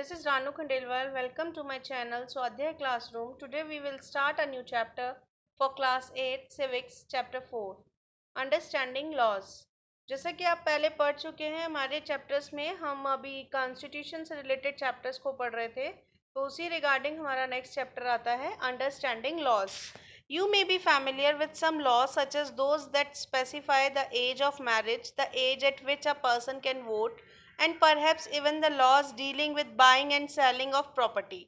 This is Ranu Khandelwal. Welcome to my channel Swadhyay Classroom. Today we will start a new chapter for class 8 civics chapter 4 Understanding Laws. जैसा कि आप पहले पढ़ चुके हैं, हमारे चैप्टर्स में हम अभी कॉन्स्टिट्यूशन से रिलेटेड चैप्टर्स को पढ़ रहे थे, तो उसी रिगार्डिंग हमारा नेक्स्ट चैप्टर आता है understanding laws. You may be familiar with some laws such as those that specify the age of marriage, the age at which a person can vote, and perhaps even the laws dealing with buying and selling of property.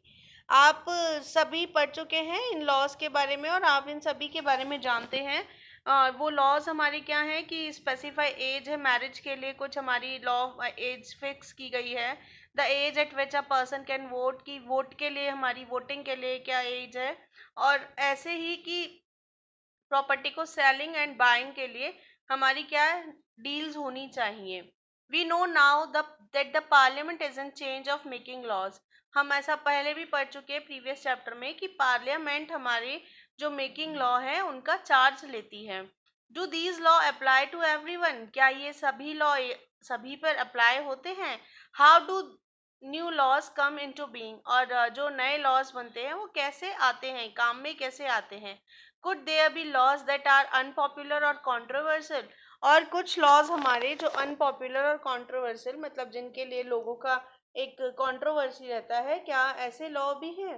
आप सभी पढ़ चुके हैं in laws के बारे में और आप इन सभी के बारे में जानते हैं. वो लॉज हमारी क्या है कि स्पेसिफाई एज है मैरिज के लिए, कुछ हमारी लॉ एज फिक्स की गई है. The age at which a person can vote, की वोट के लिए हमारी वोटिंग के लिए क्या एज है. और ऐसे ही कि प्रॉपर्टी को सेलिंग एंड बाइंग के लिए हमारी क्या डील्स होनी चाहिए. We know now that the parliament is in charge of making laws. हम ऐसा पहले भी पढ़ चुके हैं प्रीवियस चैप्टर में कि पार्लियामेंट हमारे जो मेकिंग लॉ है उनका चार्ज लेती है. Do these law apply to everyone, क्या ये सभी लॉ सभी पर अप्लाई होते हैं. How do new laws come into being, और जो नए लॉज बनते हैं वो कैसे आते हैं, काम में कैसे आते हैं. Could there be laws that are unpopular और कंट्रोवर्शियल, और कुछ लॉज हमारे जो अनपॉपुलर और कंट्रोवर्शियल मतलब जिनके लिए लोगों का एक कंट्रोवर्सी रहता है, क्या ऐसे लॉ भी हैं.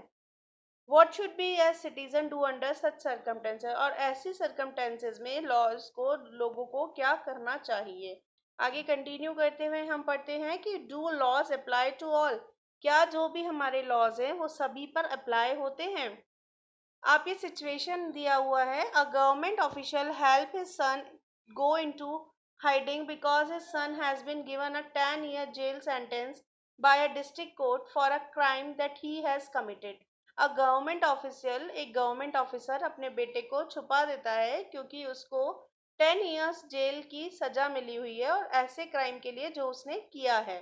What should be as citizen do under such circumstances, और ऐसी सर्कमटेंसेस में लॉज को लोगों को क्या करना चाहिए. आगे कंटिन्यू करते हुए हम पढ़ते हैं कि do laws apply to all, क्या जो भी हमारे लॉज हैं वो सभी पर अप्लाई होते हैं. आप ये सिचुएशन दिया हुआ है, a government official help his son go into hiding because his son has been given a 10 year jail sentence by a district court for a crime that he has committed. A government official, एक government officer अपने बेटे को छुपा देता है क्योंकि उसको 10 years jail की सजा मिली हुई है और ऐसे क्राइम के लिए जो उसने किया है.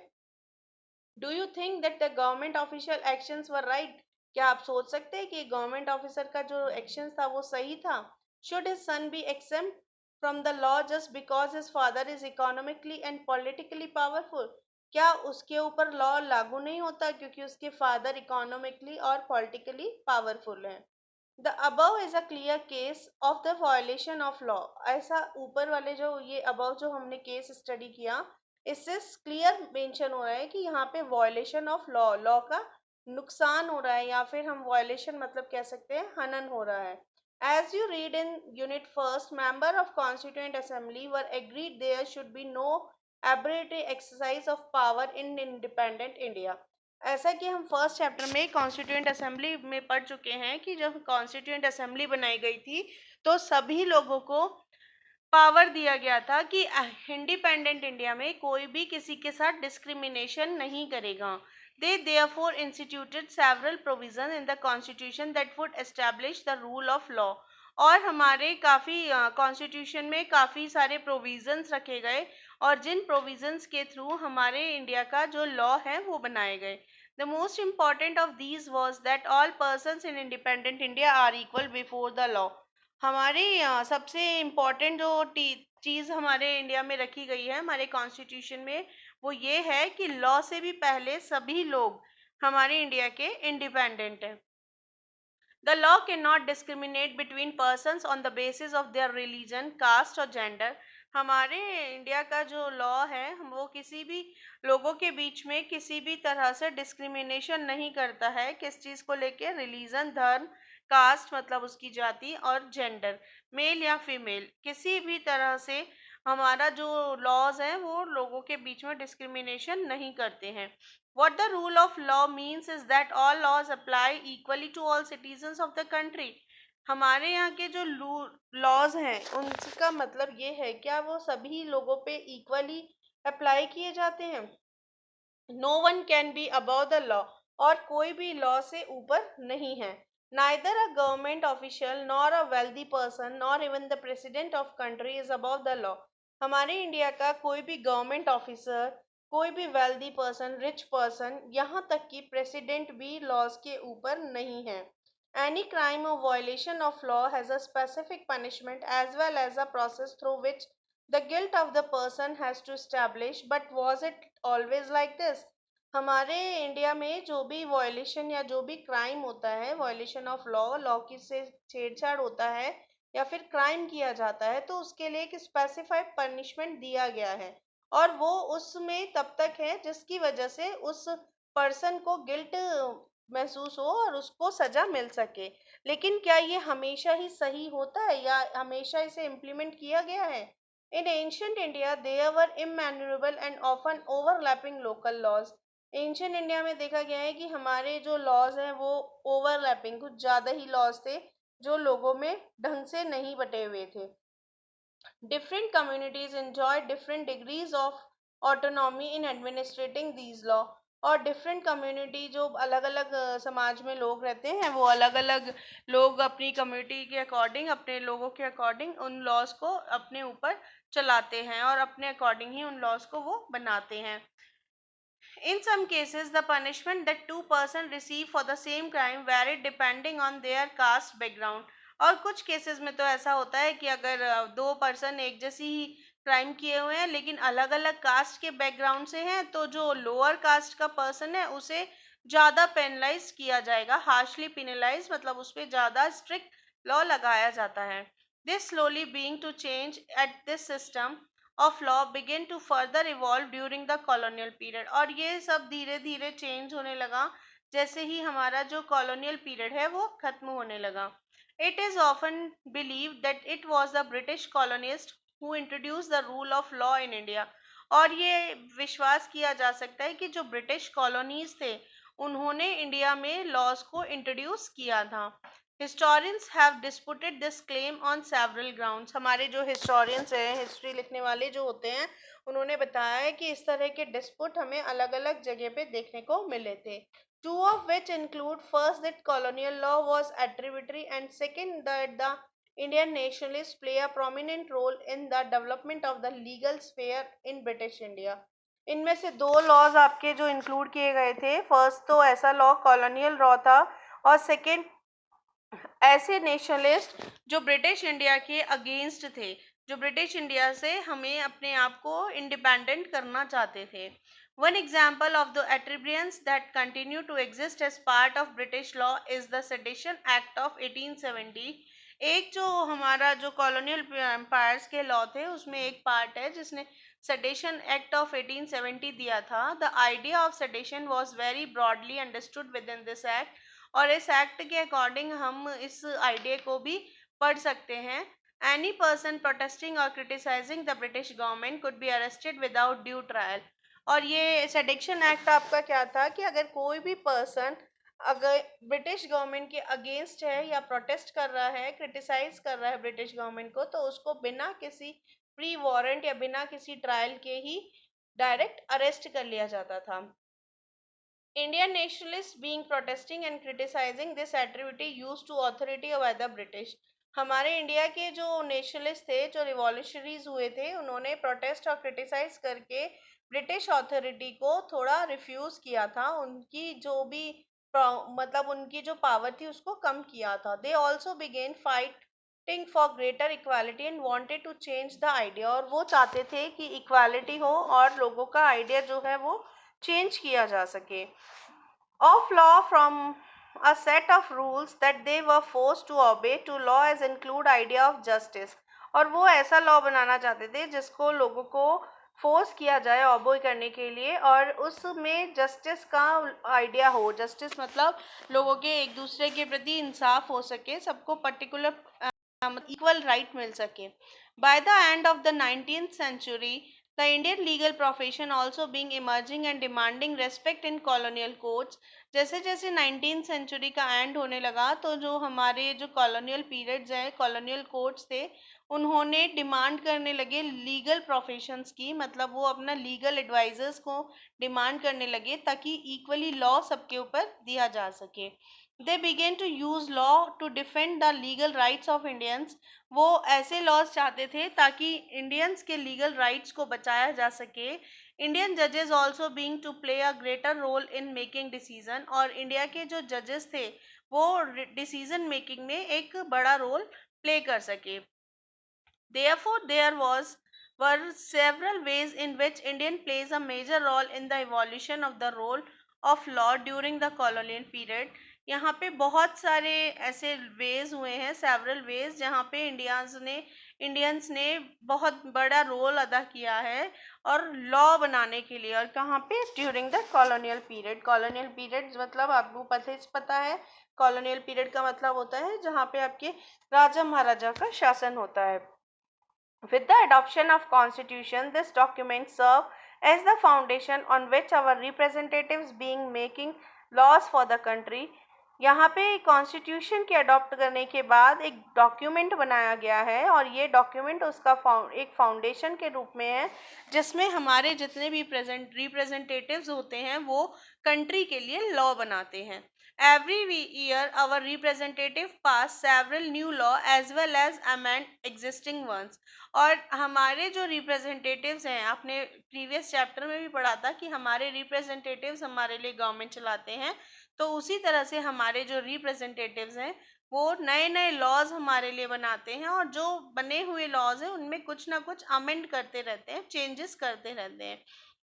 Do you think that the government official actions were right, क्या आप सोच सकते हैं कि गवर्नमेंट ऑफिसर का जो एक्शन था वो सही था. Should his son be exempt from the law just because his father is economically and politically powerful, क्या उसके ऊपर लॉ लागू नहीं होता क्योंकि उसके फादर इकोनॉमिकली और पॉलिटिकली पावरफुल हैं. The above is a clear case of the violation of law, ऐसा ऊपर वाले जो ये अबव जो हमने केस स्टडी किया, इससे क्लियर मेंशन हो रहा है कि यहाँ पे वायलेशन ऑफ लॉ, लॉ का नुकसान हो रहा है, या फिर हम वायलेशन मतलब कह सकते हैं हनन हो रहा है. As you read in unit first, member of constituent assembly were agreed there should be no arbitrary exercise of power in independent India. ऐसा कि हम फर्स्ट चैप्टर में कॉन्स्टिट्यूएंट असेंबली में पढ़ चुके हैं कि जब कॉन्स्टिट्यूएंट असेंबली बनाई गई थी तो सभी लोगों को पावर दिया गया था कि इंडिपेंडेंट इंडिया में कोई भी किसी के साथ डिस्क्रिमिनेशन नहीं करेगा. They therefore instituted several provision in the constitution that would establish the rule of law, और हमारे काफ़ी कॉन्स्टिट्यूशन में काफ़ी सारे प्रोविजंस रखे गए और जिन प्रोविजंस के थ्रू हमारे इंडिया का जो लॉ है वो बनाए गए. The most important of these was that all persons in independent India are equal before the law. हमारे सबसे इम्पोर्टेंट जो चीज़ हमारे इंडिया में रखी गई है हमारे कॉन्स्टिट्यूशन में, वो ये है कि लॉ से भी पहले सभी लोग हमारे इंडिया के इंडिपेंडेंट हैं. The law can not discriminate between persons on the basis of their religion, caste और जेंडर. हमारे इंडिया का जो लॉ है वो किसी भी लोगों के बीच में किसी भी तरह से डिस्क्रिमिनेशन नहीं करता है. किस चीज़ को लेके, रिलीजन, धर्म, कास्ट मतलब उसकी जाति, और जेंडर मेल या फीमेल, किसी भी तरह से हमारा जो लॉज हैं वो लोगों के बीच में डिस्क्रिमिनेशन नहीं करते हैं. What the rule of law means is that all laws apply equally to all citizens of the country. हमारे यहाँ के जो लॉज हैं उनका मतलब ये है, क्या वो सभी लोगों पे इक्वली अप्लाई किए जाते हैं. No one can be above the law, और कोई भी लॉ से ऊपर नहीं है. Neither a government official nor a wealthy person nor even the president of country is above the law. हमारे इंडिया का कोई भी गवर्नमेंट ऑफिसर, कोई भी वेल्दी पर्सन, रिच पर्सन, यहाँ तक कि प्रेसिडेंट भी लॉज के ऊपर नहीं है. एनी क्राइम और violation of law has a specific punishment as well as a process through which the guilt of the person has to establish. But was it always like this? हमारे India में जो भी violation या जो भी crime होता है, violation of law, law की से छेड़छाड़ होता है या फिर क्राइम किया जाता है, तो उसके लिए एक स्पेसिफाइड पनिशमेंट दिया गया है और वो उसमें तब तक है जिसकी वजह से उस पर्सन को गिल्ट महसूस हो और उसको सजा मिल सके। लेकिन क्या ये हमेशा ही सही होता है या हमेशा इसे इम्प्लीमेंट किया गया है? In ancient India, there were immeasurable and often overlapping local laws. Ancient India में देखा गया है कि हमारे जो लॉज हैं वो ओवरलैपिंग, कुछ ज्यादा ही लॉज थे जो लोगों में ढंग से नहीं बटे हुए थे। Different communities enjoy different degrees of autonomy in administrating these law. और डिफरेंट कम्युनिटी, जो अलग अलग समाज में लोग रहते हैं, वो अलग अलग लोग अपनी कम्युनिटी के अकॉर्डिंग, अपने लोगों के अकॉर्डिंग उन लॉज को अपने ऊपर चलाते हैं और अपने अकॉर्डिंग ही उन लॉज को वो बनाते हैं। In some cases, the punishment that two persons receive for the same crime varied depending on their caste background. और कुछ केसेस में तो ऐसा होता है कि अगर दो पर्सन एक जैसी ही क्राइम किए हुए हैं लेकिन अलग अलग कास्ट के बैकग्राउंड से हैं, तो जो लोअर कास्ट का पर्सन है उसे ज्यादा पेनलाइज किया जाएगा, हार्शली पेनलाइज, मतलब उस पर ज्यादा स्ट्रिक्ट लॉ लगाया जाता है। दिस स्लोली बीइंग to change at this system of law begin to further evolve during the colonial period. और ये सब धीरे धीरे चेंज होने लगा जैसे ही हमारा जो कॉलोनियल पीरियड है वो खत्म होने लगा। It is often believe that it was the British colonist who introduce the rule of law in India. और ये विश्वास किया जा सकता है कि जो ब्रिटिश कॉलोनीज थे उन्होंने इंडिया में लॉज को इंट्रोड्यूस किया था। Historians have disputed this claim on several grounds. हमारे जो हिस्टोरियंस हैं, हिस्ट्री लिखने वाले जो होते हैं, उन्होंने बताया है कि इस तरह के डिस्पुट हमें अलग अलग जगह पे देखने को मिले थे। Two of which include first that colonial law was attributary and second that the Indian nationalist play a prominent role in the development of the legal sphere in British India. इनमें से दो लॉज आपके जो include किए गए थे, first तो ऐसा लॉ कॉलोनियल लॉ था और सेकंड ऐसे नेशनलिस्ट जो ब्रिटिश इंडिया के अगेंस्ट थे, जो ब्रिटिश इंडिया से हमें अपने आप को इंडिपेंडेंट करना चाहते थे। One example of the attributions that continue to exist as part of British law is the sedition act of 1870। एक जो हमारा जो कॉलोनियल एम्पायर्स के लॉ थे उसमें एक पार्ट है जिसने सेडेशन एक्ट ऑफ 1870 दिया था। The idea of sedition was very broadly understood within this act. और इस एक्ट के अकॉर्डिंग हम इस आइडिया को भी पढ़ सकते हैं। एनी पर्सन प्रोटेस्टिंग और criticising the British government could be arrested without due trial. और ये सेडिक्शन एक्ट आपका क्या था कि अगर कोई भी पर्सन अगर ब्रिटिश गवर्नमेंट के अगेंस्ट है या प्रोटेस्ट कर रहा है, क्रिटिसाइज कर रहा है ब्रिटिश गवर्नमेंट को, तो उसको बिना किसी प्री वारंट या बिना किसी ट्रायल के ही डायरेक्ट अरेस्ट कर लिया जाता था। Indian nationalists being protesting and criticizing this activity used to authority by the British। हमारे इंडिया के जो नेशनलिस्ट थे, जो रिवॉल्यूशनरीज हुए थे, उन्होंने प्रोटेस्ट और क्रिटिसाइज करके ब्रिटिश अथॉरिटी को थोड़ा रिफ्यूज किया था, उनकी जो भी मतलब उनकी जो पावर थी उसको कम किया था। They also began fighting for greater equality and wanted to change the idea. और वो चाहते थे कि इक्वालिटी हो और लोगों का आइडिया जो है वो चेंज किया जा सके। Of law from a set of rules that they were forced to obey to law as include idea of justice। और वो ऐसा लॉ बनाना चाहते थे जिसको लोगों को फोर्स किया जाए ऑबे करने के लिए और उसमें जस्टिस का आइडिया हो। जस्टिस मतलब लोगों के एक दूसरे के प्रति इंसाफ हो सके, सबको पर्टिकुलर equal right मिल सके। By the end of the 19th century, the Indian legal profession also being emerging and demanding respect in colonial courts। जैसे जैसे 19th सेंचुरी का एंड होने लगा तो जो हमारे जो कॉलोनियल पीरियड्स हैं, कॉलोनियल कोर्ट्स थे, उन्होंने डिमांड करने लगे लीगल प्रोफेशंस की, मतलब वो अपना लीगल एडवाइजर्स को डिमांड करने लगे ताकि इक्वली लॉ सबके ऊपर दिया जा सके। They begin to use law to defend the legal rights of Indians. वो ऐसे लॉज चाहते थे ताकि इंडियंस के लीगल राइट्स को बचाया जा सके। इंडियन जजेस also being to play a greater role in making decision. और इंडिया के जो जजेस थे वो डिसीजन मेकिंग में एक बड़ा रोल प्ले कर सके। Therefore, there was were several ways in which Indian plays a major role in the evolution of the role of law during the colonial period. यहाँ पे बहुत सारे ऐसे वेज हुए हैं, सेवरल वेज, जहाँ पे इंडियंस ने बहुत बड़ा रोल अदा किया है और लॉ बनाने के लिए। और कहाँ पे? During the colonial period. Colonial period मतलब आपको पता है, कॉलोनियल पीरियड का मतलब होता है जहाँ पे आपके राजा महाराजा का शासन होता है। With the adoption of constitution, this document serve as the foundation on which our representatives being making laws for the country। यहाँ पे कॉन्स्टिट्यूशन के अडॉप्ट करने के बाद एक डॉक्यूमेंट बनाया गया है और ये डॉक्यूमेंट उसका एक फाउंडेशन के रूप में है, जिसमें हमारे जितने भी रिप्रेजेंटेटिव्स होते हैं वो कंट्री के लिए लॉ बनाते हैं। Every year our representative pass several new law as well as amend existing ones। और हमारे जो रिप्रेजेंटेटिव्स हैं, आपने प्रीवियस चैप्टर में भी पढ़ा था कि हमारे रिप्रेजेंटेटिव्स हमारे लिए गवर्नमेंट चलाते हैं, तो उसी तरह से हमारे जो रिप्रेजेंटेटिव्स हैं वो नए नए लॉज हमारे लिए बनाते हैं और जो बने हुए लॉज हैं उनमें कुछ ना कुछ अमेंड करते रहते हैं, चेंजेस करते रहते हैं।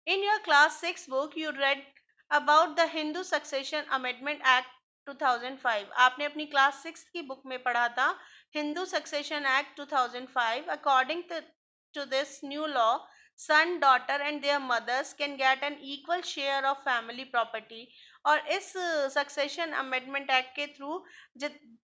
In your class 6 book you read about the Hindu succession amendment act 2005। आपने अपनी क्लास 6 की बुक में पढ़ा था Hindu Succession Act 2005। According to this new law, son, daughter and their mothers can get an equal share of family property। और इस succession amendment act के through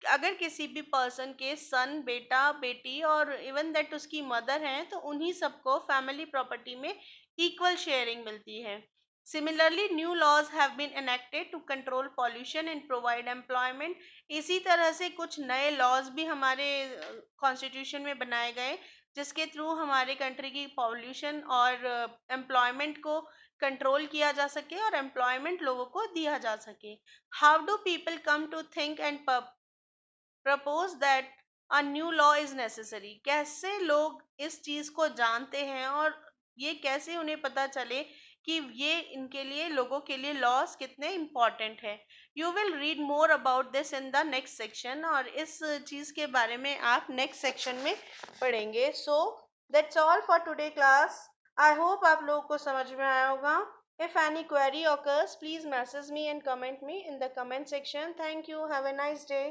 अगर किसी भी पर्सन के सन, बेटा, बेटी और इवन दैट उसकी मदर हैं तो उन्हीं सबको फैमिली प्रॉपर्टी में इक्वल शेयरिंग मिलती है। Similarly, new laws have been enacted to control pollution and provide employment। इसी तरह से कुछ नए लॉज भी हमारे कॉन्स्टिट्यूशन में बनाए गए जिसके थ्रू हमारे कंट्री की पॉल्यूशन और एम्प्लॉयमेंट को कंट्रोल किया जा सके और एम्प्लॉयमेंट लोगों को दिया जा सके। How do people come to think and propose that a new law is necessary. कैसे लोग इस चीज को जानते हैं और ये कैसे उन्हें पता चले कि ये इनके लिए, लोगों के लिए लॉस कितने इम्पोर्टेंट है। You will read more about this in the next section. और इस चीज के बारे में आप नेक्स्ट सेक्शन में पढ़ेंगे। So that's all for today class. I hope आप लोगों को समझ में आया होगा। If any query occurs, please message me and comment me in the comment section. Thank you. Have a nice day.